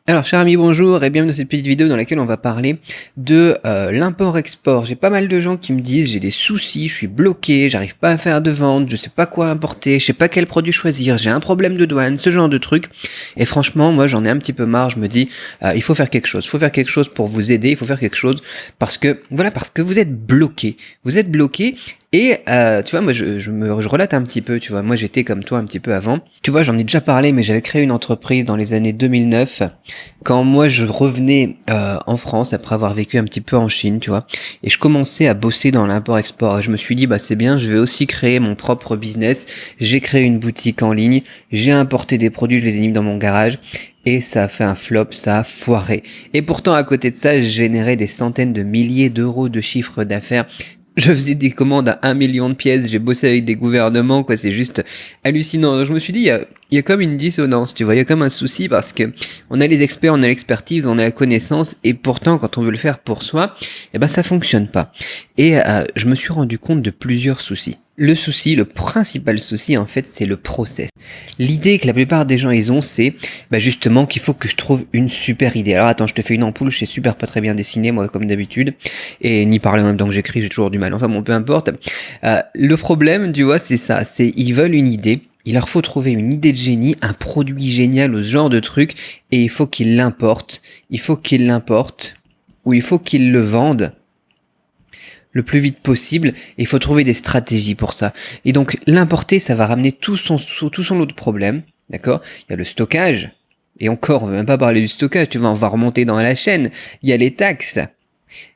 Alors, cher ami, bonjour et bienvenue dans cette petite vidéo dans laquelle on va parler de l'import-export. J'ai pas mal de gens qui me disent j'ai des soucis, je suis bloqué, j'arrive pas à faire de vente, je sais pas quoi importer, je sais pas quel produit choisir, j'ai un problème de douane, ce genre de trucs. Et franchement, moi j'en ai un petit peu marre, je me dis il faut faire quelque chose, il faut faire quelque chose pour vous aider, il faut faire quelque chose parce que vous êtes bloqué. Vous êtes bloqué. Et tu vois, moi je relate un petit peu, tu vois, moi j'étais comme toi un petit peu avant. Tu vois, j'en ai déjà parlé, mais j'avais créé une entreprise dans les années 2009, quand moi je revenais en France après avoir vécu un petit peu en Chine, tu vois, et je commençais à bosser dans l'import-export. Et je me suis dit, bah c'est bien, je vais aussi créer mon propre business. J'ai créé une boutique en ligne, j'ai importé des produits, je les ai mis dans mon garage. Et ça a fait un flop, ça a foiré. Et pourtant, à côté de ça, je générais des centaines de milliers d'euros de chiffre d'affaires. Je faisais des commandes à 1 million de pièces, j'ai bossé avec des gouvernements, quoi, c'est juste hallucinant. Donc, je me suis dit, il y a comme une dissonance, tu vois, il y a comme un souci parce que on a les experts, on a l'expertise, on a la connaissance, et pourtant, quand on veut le faire pour soi, eh ben, ça fonctionne pas. Et je me suis rendu compte de plusieurs soucis. Le souci, le principal souci, en fait, c'est le process. L'idée que la plupart des gens, ils ont, c'est justement qu'il faut que je trouve une super idée. Alors attends, je te fais une ampoule, je sais super pas très bien dessiner, moi, comme d'habitude, et ni parler en même temps que j'écris, j'ai toujours du mal. Enfin bon, peu importe. Le problème, tu vois, c'est ça, c'est ils veulent une idée, il leur faut trouver une idée de génie, un produit génial ou ce genre de truc, et il faut qu'ils l'importent. Il faut qu'ils l'importent, ou il faut qu'ils le vendent le plus vite possible, et il faut trouver des stratégies pour ça. Et donc l'importer, ça va ramener tout son lot de problèmes, d'accord? Il y a le stockage, et encore, on ne va même pas parler du stockage, tu vois, on va remonter dans la chaîne. Il y a les taxes,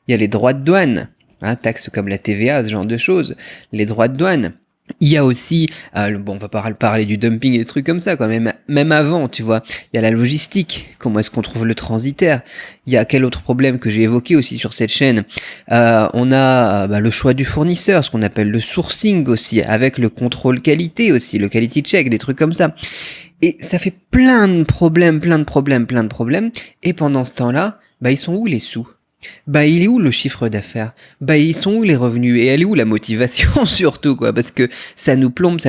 il y a les droits de douane, hein, taxes comme la TVA, ce genre de choses, les droits de douane. Il y a aussi, bon, on va pas parler du dumping et des trucs comme ça, quoi. Même avant, tu vois, il y a la logistique. Comment est-ce qu'on trouve le transitaire? Il y a quel autre problème que j'ai évoqué aussi sur cette chaîne? On a le choix du fournisseur, ce qu'on appelle le sourcing aussi, avec le contrôle qualité aussi, le quality check, des trucs comme ça. Et ça fait plein de problèmes. Et pendant ce temps-là, ils sont où les sous? Il est où le chiffre d'affaires? Ils sont où les revenus? Et elle est où la motivation surtout, quoi? Parce que ça nous plombe,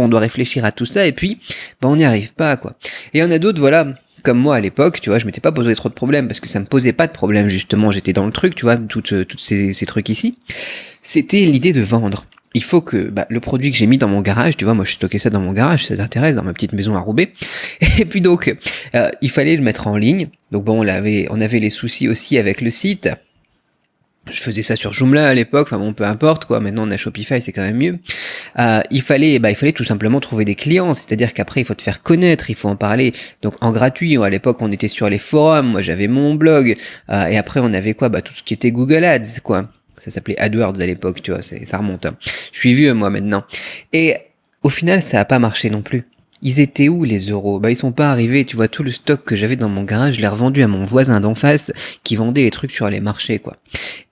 on doit réfléchir à tout ça, et puis, on n'y arrive pas, quoi. Et il y en a d'autres, voilà, comme moi à l'époque, tu vois, je m'étais pas posé trop de problèmes, parce que ça me posait pas de problème, justement, j'étais dans le truc, tu vois, toutes ces trucs ici. C'était l'idée de vendre. Il faut que le produit que j'ai mis dans mon garage, tu vois, moi je stockais ça dans mon garage, ça t'intéresse, dans ma petite maison à Roubaix. Et puis donc, il fallait le mettre en ligne. Donc bon, on avait les soucis aussi avec le site. Je faisais ça sur Joomla à l'époque, enfin bon, peu importe quoi. Maintenant on a Shopify, c'est quand même mieux. Il fallait tout simplement trouver des clients, c'est-à-dire qu'après il faut te faire connaître, il faut en parler. Donc en gratuit, à l'époque on était sur les forums, moi j'avais mon blog, et après on avait quoi, tout ce qui était Google Ads, quoi. Ça s'appelait AdWords à l'époque, tu vois, ça remonte. Hein. Je suis vieux moi maintenant. Et au final ça a pas marché non plus. Ils étaient où les euros? Ils sont pas arrivés, tu vois, tout le stock que j'avais dans mon garage, je l'ai revendu à mon voisin d'en face qui vendait les trucs sur les marchés, quoi.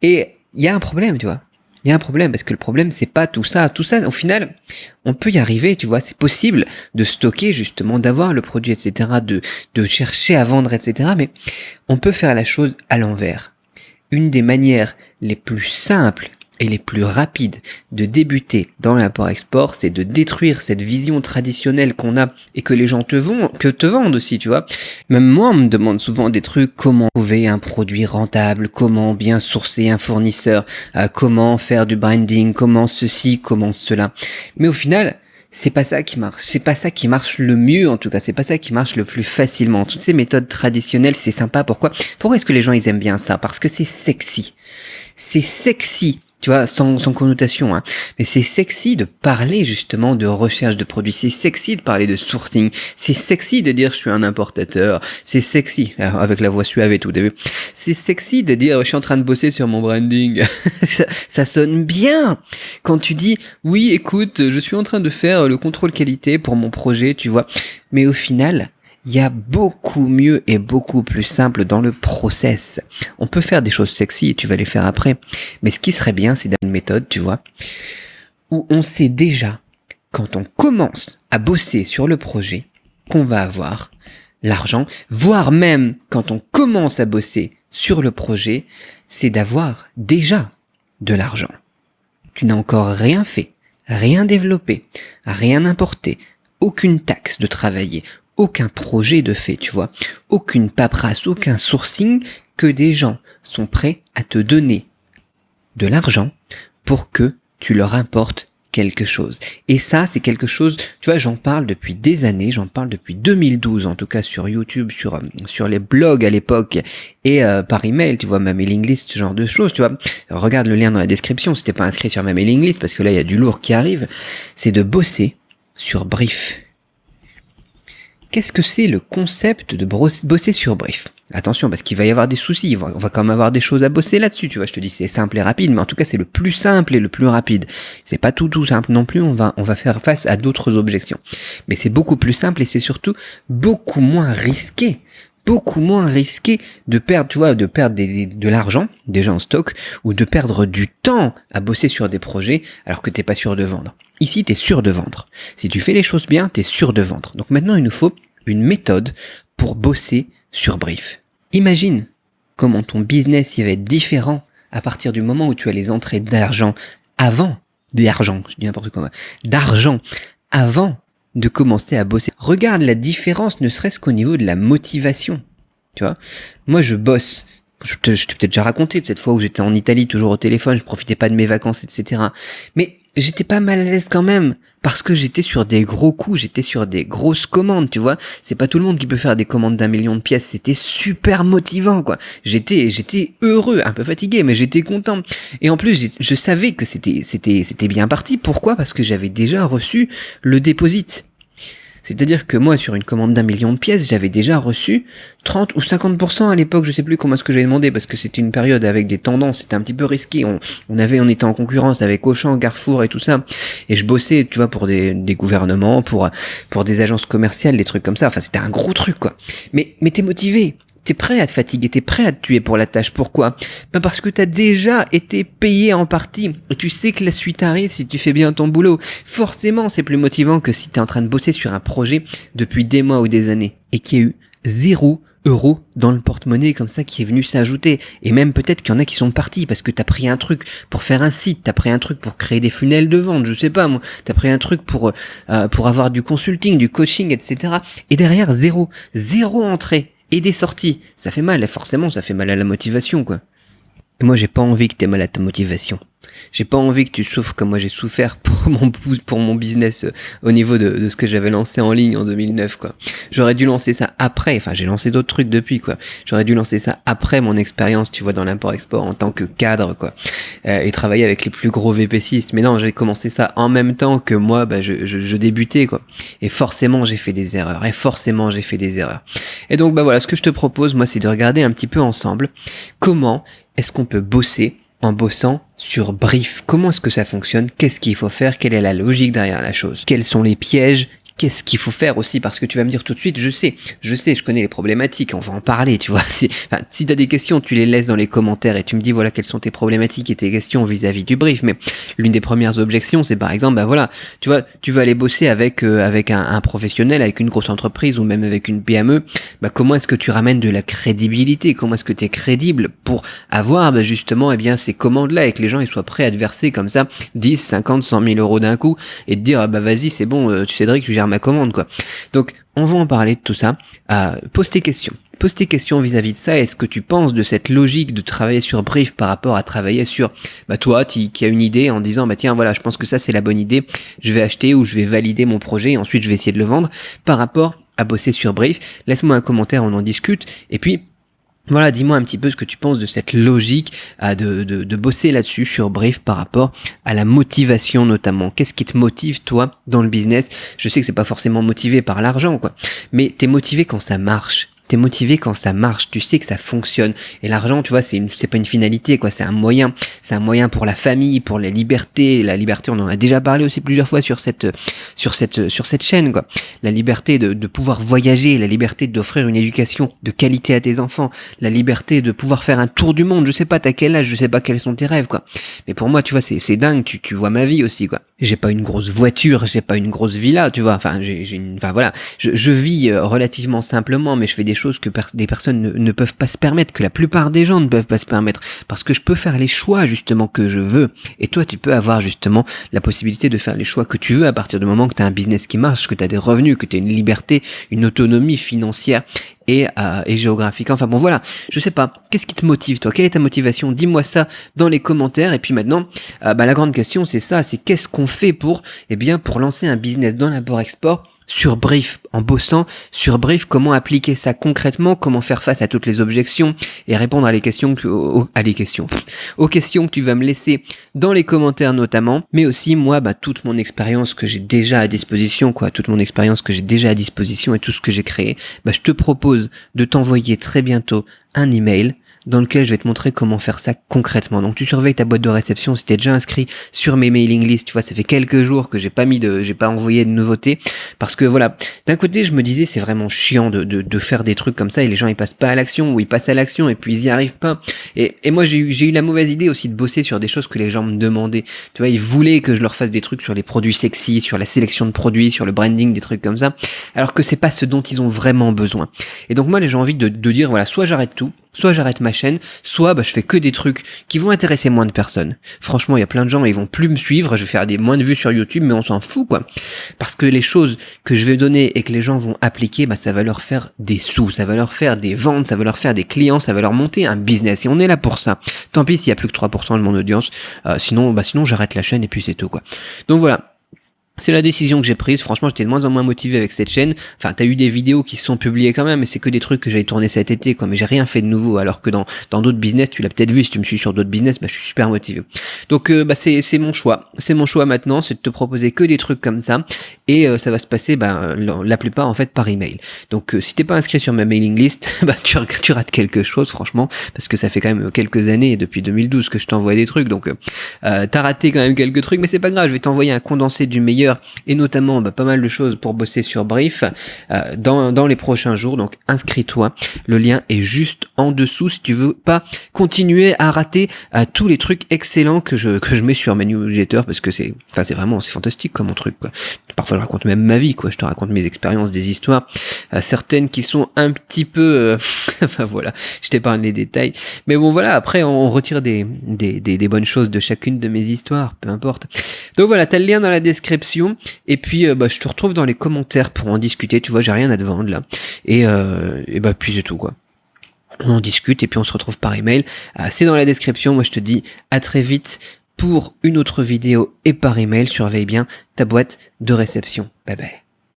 Et il y a un problème, tu vois. Il y a un problème, parce que le problème, c'est pas tout ça. Tout ça, au final, on peut y arriver, tu vois. C'est possible de stocker, justement, d'avoir le produit, etc., de chercher à vendre, etc., mais on peut faire la chose à l'envers. Une des manières les plus simples et les plus rapides de débuter dans l'import-export, c'est de détruire cette vision traditionnelle qu'on a et que les gens te vendent aussi, tu vois. Même moi, on me demande souvent des trucs, comment trouver un produit rentable, comment bien sourcer un fournisseur, comment faire du branding, comment ceci, comment cela. Mais au final, c'est pas ça qui marche. C'est pas ça qui marche le mieux, en tout cas. C'est pas ça qui marche le plus facilement. Toutes ces méthodes traditionnelles, c'est sympa. Pourquoi est-ce que les gens, ils aiment bien ça? Parce que c'est sexy. C'est sexy. Tu vois, sans connotation, hein. Mais c'est sexy de parler justement de recherche de produits, c'est sexy de parler de sourcing, c'est sexy de dire je suis un importateur, c'est sexy, avec la voix suave et tout, t'as vu? C'est sexy de dire je suis en train de bosser sur mon branding, ça sonne bien. Quand tu dis oui écoute, je suis en train de faire le contrôle qualité pour mon projet, tu vois, mais au final... il y a beaucoup mieux et beaucoup plus simple dans le process. On peut faire des choses sexy et tu vas les faire après. Mais ce qui serait bien, c'est d'avoir une méthode, tu vois, où on sait déjà, quand on commence à bosser sur le projet, qu'on va avoir l'argent, voire même quand on commence à bosser sur le projet, c'est d'avoir déjà de l'argent. Tu n'as encore rien fait, rien développé, rien importé, aucune taxe de travailler, aucun projet de fait, tu vois, aucune paperasse, aucun sourcing, que des gens sont prêts à te donner de l'argent pour que tu leur apportes quelque chose. Et ça, c'est quelque chose, tu vois, j'en parle depuis des années, j'en parle depuis 2012, en tout cas sur YouTube, sur les blogs à l'époque, et par email, tu vois, ma mailing list, ce genre de choses, tu vois. Regarde le lien dans la description si t'es pas inscrit sur ma mailing list, parce que là, il y a du lourd qui arrive. C'est de bosser sur Brief. Qu'est-ce que c'est le concept de bosser sur Brief? Attention, parce qu'il va y avoir des soucis, on va quand même avoir des choses à bosser là-dessus, tu vois, je te dis c'est simple et rapide, mais en tout cas c'est le plus simple et le plus rapide. C'est pas tout simple non plus, on va faire face à d'autres objections. Mais c'est beaucoup plus simple et c'est surtout beaucoup moins risqué. Beaucoup moins risqué de perdre, tu vois, de l'argent, déjà en stock, ou de perdre du temps à bosser sur des projets alors que t'es pas sûr de vendre. Ici, t'es sûr de vendre. Si tu fais les choses bien, t'es sûr de vendre. Donc maintenant, il nous faut une méthode pour bosser sur Brief. Imagine comment ton business il va être différent à partir du moment où tu as les entrées d'argent d'argent avant de commencer à bosser. Regarde la différence, ne serait-ce qu'au niveau de la motivation. Tu vois, moi je bosse. Je t'ai peut-être déjà raconté de cette fois où j'étais en Italie, toujours au téléphone, je profitais pas de mes vacances, etc. Mais j'étais pas mal à l'aise quand même, parce que j'étais sur des gros coups, j'étais sur des grosses commandes, tu vois. C'est pas tout le monde qui peut faire des commandes d'1 million de pièces, c'était super motivant, quoi. J'étais heureux, un peu fatigué, mais j'étais content. Et en plus, je savais que c'était bien parti. Pourquoi? Parce que j'avais déjà reçu le déposit. C'est-à-dire que moi, sur une commande d'1 million de pièces, j'avais déjà reçu 30 ou 50% à l'époque, je sais plus comment est-ce que j'avais demandé, parce que c'était une période avec des tendances, c'était un petit peu risqué, on était en concurrence avec Auchan, Carrefour et tout ça, et je bossais, tu vois, pour des gouvernements, pour des agences commerciales, des trucs comme ça, enfin c'était un gros truc, quoi. Mais t'es motivé. T'es prêt à te fatiguer, t'es prêt à te tuer pour la tâche. Pourquoi? Ben parce que t'as déjà été payé en partie. Et tu sais que la suite arrive si tu fais bien ton boulot. Forcément, c'est plus motivant que si t'es en train de bosser sur un projet depuis des mois ou des années et qu'il y a eu 0 € dans le porte-monnaie comme ça qui est venu s'ajouter. Et même peut-être qu'il y en a qui sont partis parce que t'as pris un truc pour faire un site, t'as pris un truc pour créer des funnels de vente, je sais pas moi, t'as pris un truc pour avoir du consulting, du coaching, etc. Et derrière, zéro entrée. Et des sorties, ça fait mal, forcément ça fait mal à la motivation, quoi. Et moi j'ai pas envie que t'aies mal à ta motivation. J'ai pas envie que tu souffres comme moi j'ai souffert pour mon business au niveau de ce que j'avais lancé en ligne en 2009, quoi. J'aurais dû lancer ça après, enfin j'ai lancé d'autres trucs depuis, quoi. J'aurais dû lancer ça après mon expérience, tu vois, dans l'import-export en tant que cadre, quoi. Et travailler avec les plus gros VP6. Mais non, j'ai commencé ça en même temps que moi, je débutais, quoi. Et forcément j'ai fait des erreurs. Et donc voilà, ce que je te propose, moi, c'est de regarder un petit peu ensemble comment est-ce qu'on peut bosser en bossant sur Brief. Comment est-ce que ça fonctionne? Qu'est-ce qu'il faut faire? Quelle est la logique derrière la chose? Quels sont les pièges? Qu'est-ce qu'il faut faire aussi? Parce que tu vas me dire tout de suite, je sais, je connais les problématiques, on va en parler, tu vois. Si t'as des questions, tu les laisses dans les commentaires et tu me dis, voilà, quelles sont tes problématiques et tes questions vis-à-vis du Brief. Mais l'une des premières objections, c'est par exemple, tu vois, tu vas aller bosser avec un professionnel, avec une grosse entreprise ou même avec une PME. Comment est-ce que tu ramènes de la crédibilité? Comment est-ce que tu es crédible pour avoir, justement, ces commandes-là et que les gens ils soient prêts à te verser comme ça 10, 50, 100 000 € d'un coup et te dire, vas-y, c'est bon, tu Cédric, tu gères ma commande, quoi. Donc on va en parler de tout ça. Pose tes questions vis-à-vis de ça. Est-ce que tu penses de cette logique de travailler sur Brief par rapport à travailler sur toi qui a une idée en disant tiens, voilà, je pense que ça c'est la bonne idée, je vais acheter ou je vais valider mon projet et ensuite je vais essayer de le vendre, par rapport à bosser sur Brief? Laisse-moi un commentaire, on en discute. Et puis voilà, dis-moi un petit peu ce que tu penses de cette logique de bosser là-dessus sur Brief par rapport à la motivation notamment. Qu'est-ce qui te motive toi dans le business? Je sais que c'est pas forcément motivé par l'argent, quoi, mais t'es motivé quand ça marche. T'es motivé quand ça marche, tu sais que ça fonctionne. Et l'argent, tu vois, c'est pas une finalité, quoi. C'est un moyen pour la famille, pour la liberté. La liberté, on en a déjà parlé aussi plusieurs fois sur cette chaîne, quoi. La liberté de pouvoir voyager, la liberté d'offrir une éducation de qualité à tes enfants, la liberté de pouvoir faire un tour du monde. Je sais pas t'as quel âge, je sais pas quels sont tes rêves, quoi. Mais pour moi, tu vois, c'est dingue. Tu vois ma vie aussi, quoi. J'ai pas une grosse voiture, j'ai pas une grosse villa, tu vois. Enfin, voilà. Je vis relativement simplement, mais je fais des choses choses que des personnes ne peuvent pas se permettre, que la plupart des gens ne peuvent pas se permettre, parce que je peux faire les choix justement que je veux, et toi tu peux avoir justement la possibilité de faire les choix que tu veux à partir du moment que tu as un business qui marche, que tu as des revenus, que tu as une liberté, une autonomie financière et géographique. Enfin bon voilà, je sais pas, qu'est-ce qui te motive toi? Quelle est ta motivation? Dis-moi ça dans les commentaires. Et puis maintenant, la grande question c'est ça, c'est qu'est-ce qu'on fait pour lancer un business dans l'import-export sur Brief, en bossant sur Brief, comment appliquer ça concrètement, comment faire face à toutes les objections et répondre aux questions que tu vas me laisser dans les commentaires notamment, mais aussi moi, toute mon expérience que j'ai déjà à disposition, et tout ce que j'ai créé, je te propose de t'envoyer très bientôt un email dans lequel je vais te montrer comment faire ça concrètement. Donc tu surveilles ta boîte de réception si t'es déjà inscrit sur mes mailing lists. Tu vois, ça fait quelques jours que j'ai pas envoyé de nouveautés parce que voilà, d'un côté je me disais c'est vraiment chiant de faire des trucs comme ça et les gens ils passent pas à l'action ou ils passent à l'action et puis ils y arrivent pas. Et moi j'ai eu la mauvaise idée aussi de bosser sur des choses que les gens me demandaient. Tu vois, ils voulaient que je leur fasse des trucs sur les produits sexy, sur la sélection de produits, sur le branding, des trucs comme ça, alors que c'est pas ce dont ils ont vraiment besoin. Et donc moi j'ai envie de dire voilà, soit j'arrête tout, soit j'arrête ma chaîne, soit je fais que des trucs qui vont intéresser moins de personnes. Franchement, il y a plein de gens, ils vont plus me suivre, je vais faire moins de vues sur YouTube, mais on s'en fout quoi. Parce que les choses que je vais donner et que les gens vont appliquer, ça va leur faire des sous, ça va leur faire des ventes, ça va leur faire des clients, ça va leur monter un business. Et on est là pour ça. Tant pis s'il y a plus que 3% de mon audience, sinon j'arrête la chaîne et puis c'est tout quoi. Donc voilà. C'est la décision que j'ai prise. Franchement, j'étais de moins en moins motivé avec cette chaîne. Enfin, t'as eu des vidéos qui se sont publiées quand même, mais c'est que des trucs que j'avais tourné cet été, quoi. Mais j'ai rien fait de nouveau. Alors que dans d'autres business, tu l'as peut-être vu, si tu me suis sur d'autres business, je suis super motivé. Donc, c'est mon choix. C'est mon choix maintenant, c'est de te proposer que des trucs comme ça. Et ça va se passer, la plupart, en fait, par email. Donc, si t'es pas inscrit sur ma mailing list, tu rates quelque chose, franchement. Parce que ça fait quand même quelques années, depuis 2012, que je t'envoie des trucs. Donc, t'as raté quand même quelques trucs, mais c'est pas grave. Je vais t'envoyer un condensé du meilleur et notamment pas mal de choses pour bosser sur Brief dans les prochains jours. Donc inscris-toi, le lien est juste en dessous si tu veux pas continuer à rater tous les trucs excellents que je mets sur mes newsletters, parce que c'est fantastique comme mon truc quoi. Parfois je raconte même ma vie quoi, je te raconte mes expériences, des histoires, certaines qui sont un petit peu enfin voilà, je t'épargne les détails, mais bon voilà, après on retire des bonnes choses de chacune de mes histoires, peu importe. Donc voilà, t'as le lien dans la description. Et puis je te retrouve dans les commentaires pour en discuter. Tu vois, j'ai rien à te vendre là. Et puis c'est tout quoi. On en discute et puis on se retrouve par email. C'est dans la description. Moi je te dis à très vite pour une autre vidéo et par email. Surveille bien ta boîte de réception. Bye bye.